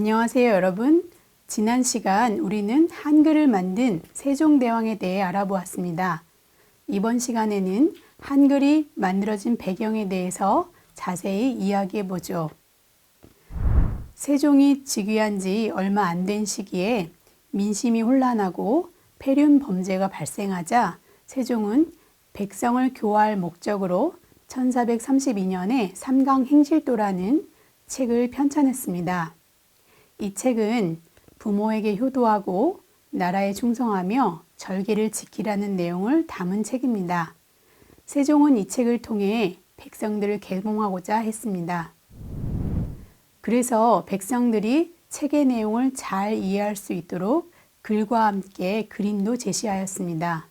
안녕하세요, 여러분. 지난 시간 우리는 한글을 만든 세종대왕에 대해 알아보았습니다. 이번 시간에는 한글이 만들어진 배경에 대해서 자세히 이야기해 보죠. 세종이 즉위한 지 얼마 안 된 시기에 민심이 혼란하고 폐륜 범죄가 발생하자 세종은 백성을 교화할 목적으로 1432년에 삼강행실도라는 책을 편찬했습니다. 이 책은 부모에게 효도하고 나라에 충성하며 절개를 지키라는 내용을 담은 책입니다. 세종은 이 책을 통해 백성들을 계몽하고자 했습니다. 그래서 백성들이 책의 내용을 잘 이해할 수 있도록 글과 함께 그림도 제시하였습니다.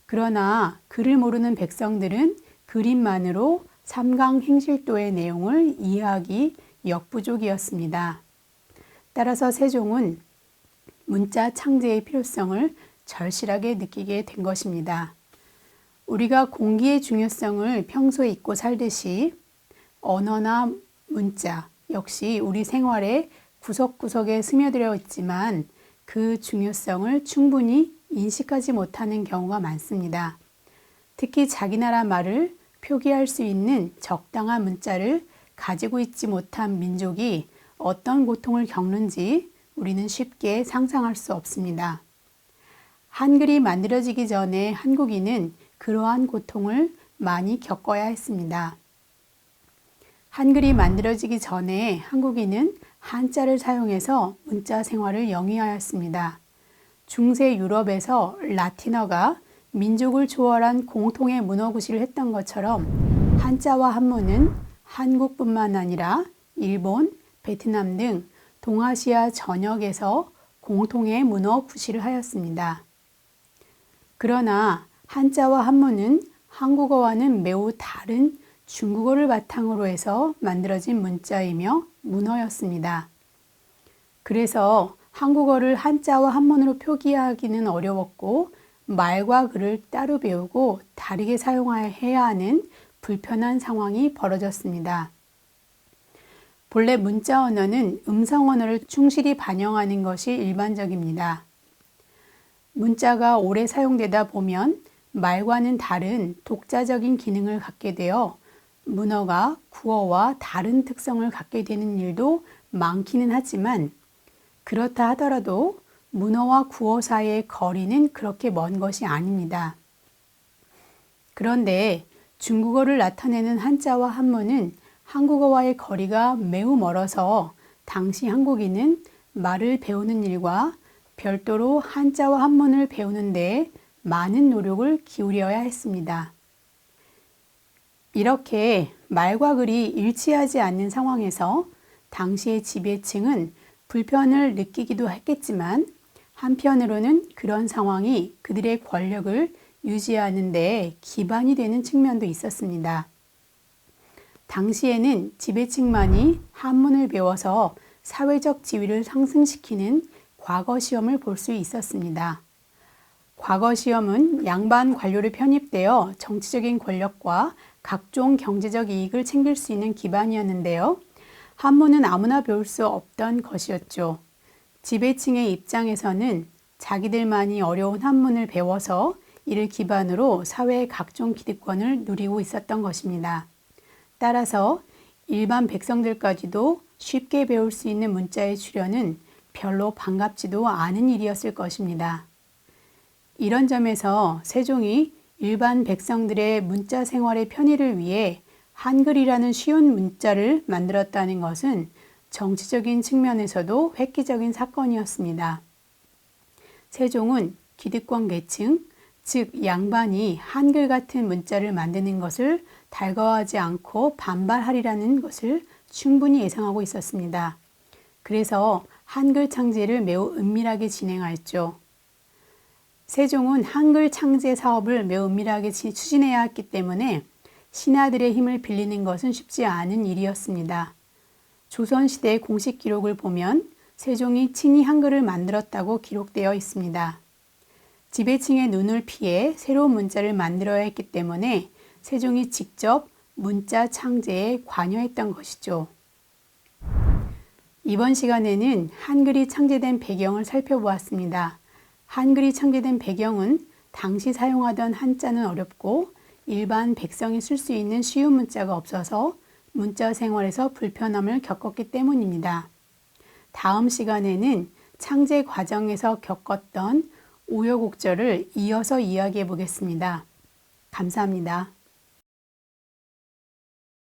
그러나 글을 모르는 백성들은 그림만으로 삼강행실도의 내용을 이해하기 역부족이었습니다. 따라서 세종은 문자 창제의 필요성을 절실하게 느끼게 된 것입니다. 우리가 공기의 중요성을 평소에 잊고 살듯이 언어나 문자 역시 우리 생활의 구석구석에 스며들어 있지만 그 중요성을 충분히 인식하지 못하는 경우가 많습니다. 특히 자기 나라 말을 표기할 수 있는 적당한 문자를 가지고 있지 못한 민족이 어떤 고통을 겪는지 우리는 쉽게 상상할 수 없습니다. 한글이 만들어지기 전에 한국인은 그러한 고통을 많이 겪어야 했습니다. 한글이 만들어지기 전에 한국인은 한자를 사용해서 문자 생활을 영위하였습니다. 중세 유럽에서 라틴어가 민족을 초월한 공통의 문어구시를 했던 것처럼 한자와 한문은 한국뿐만 아니라 일본, 베트남 등 동아시아 전역에서 공통의 문어 구시를 하였습니다. 그러나 한자와 한문은 한국어와는 매우 다른 중국어를 바탕으로 해서 만들어진 문자이며 문어였습니다. 그래서 한국어를 한자와 한문으로 표기하기는 어려웠고 말과 글을 따로 배우고 다르게 사용해야 하는 불편한 상황이 벌어졌습니다. 본래 문자 언어는 음성 언어를 충실히 반영하는 것이 일반적입니다. 문자가 오래 사용되다 보면 말과는 다른 독자적인 기능을 갖게 되어 문어가 구어와 다른 특성을 갖게 되는 일도 많기는 하지만 그렇다 하더라도 문어와 구어 사이의 거리는 그렇게 먼 것이 아닙니다. 그런데 중국어를 나타내는 한자와 한문은 한국어와의 거리가 매우 멀어서 당시 한국인은 말을 배우는 일과 별도로 한자와 한문을 배우는 데 많은 노력을 기울여야 했습니다. 이렇게 말과 글이 일치하지 않는 상황에서 당시의 지배층은 불편을 느끼기도 했겠지만 한편으로는 그런 상황이 그들의 권력을 유지하는 데 기반이 되는 측면도 있었습니다. 당시에는 지배층만이 한문을 배워서 사회적 지위를 상승시키는 과거 시험을 볼 수 있었습니다. 과거 시험은 양반 관료를 편입되어 정치적인 권력과 각종 경제적 이익을 챙길 수 있는 기반이었는데요. 한문은 아무나 배울 수 없던 것이었죠. 지배층의 입장에서는 자기들만이 어려운 한문을 배워서 이를 기반으로 사회의 각종 기득권을 누리고 있었던 것입니다. 따라서 일반 백성들까지도 쉽게 배울 수 있는 문자의 출현은 별로 반갑지도 않은 일이었을 것입니다. 이런 점에서 세종이 일반 백성들의 문자 생활의 편의를 위해 한글이라는 쉬운 문자를 만들었다는 것은 정치적인 측면에서도 획기적인 사건이었습니다. 세종은 기득권 계층, 즉 양반이 한글 같은 문자를 만드는 것을 달가워하지 않고 반발하리라는 것을 충분히 예상하고 있었습니다. 그래서 한글 창제를 매우 은밀하게 진행하였죠. 세종은 한글 창제 사업을 매우 은밀하게 추진해야 했기 때문에 신하들의 힘을 빌리는 것은 쉽지 않은 일이었습니다. 조선시대의 공식 기록을 보면 세종이 친히 한글을 만들었다고 기록되어 있습니다. 지배층의 눈을 피해 새로운 문자를 만들어야 했기 때문에 세종이 직접 문자 창제에 관여했던 것이죠. 이번 시간에는 한글이 창제된 배경을 살펴보았습니다. 한글이 창제된 배경은 당시 사용하던 한자는 어렵고 일반 백성이 쓸 수 있는 쉬운 문자가 없어서 문자 생활에서 불편함을 겪었기 때문입니다. 다음 시간에는 창제 과정에서 겪었던 우여곡절을 이어서 이야기해 보겠습니다. 감사합니다.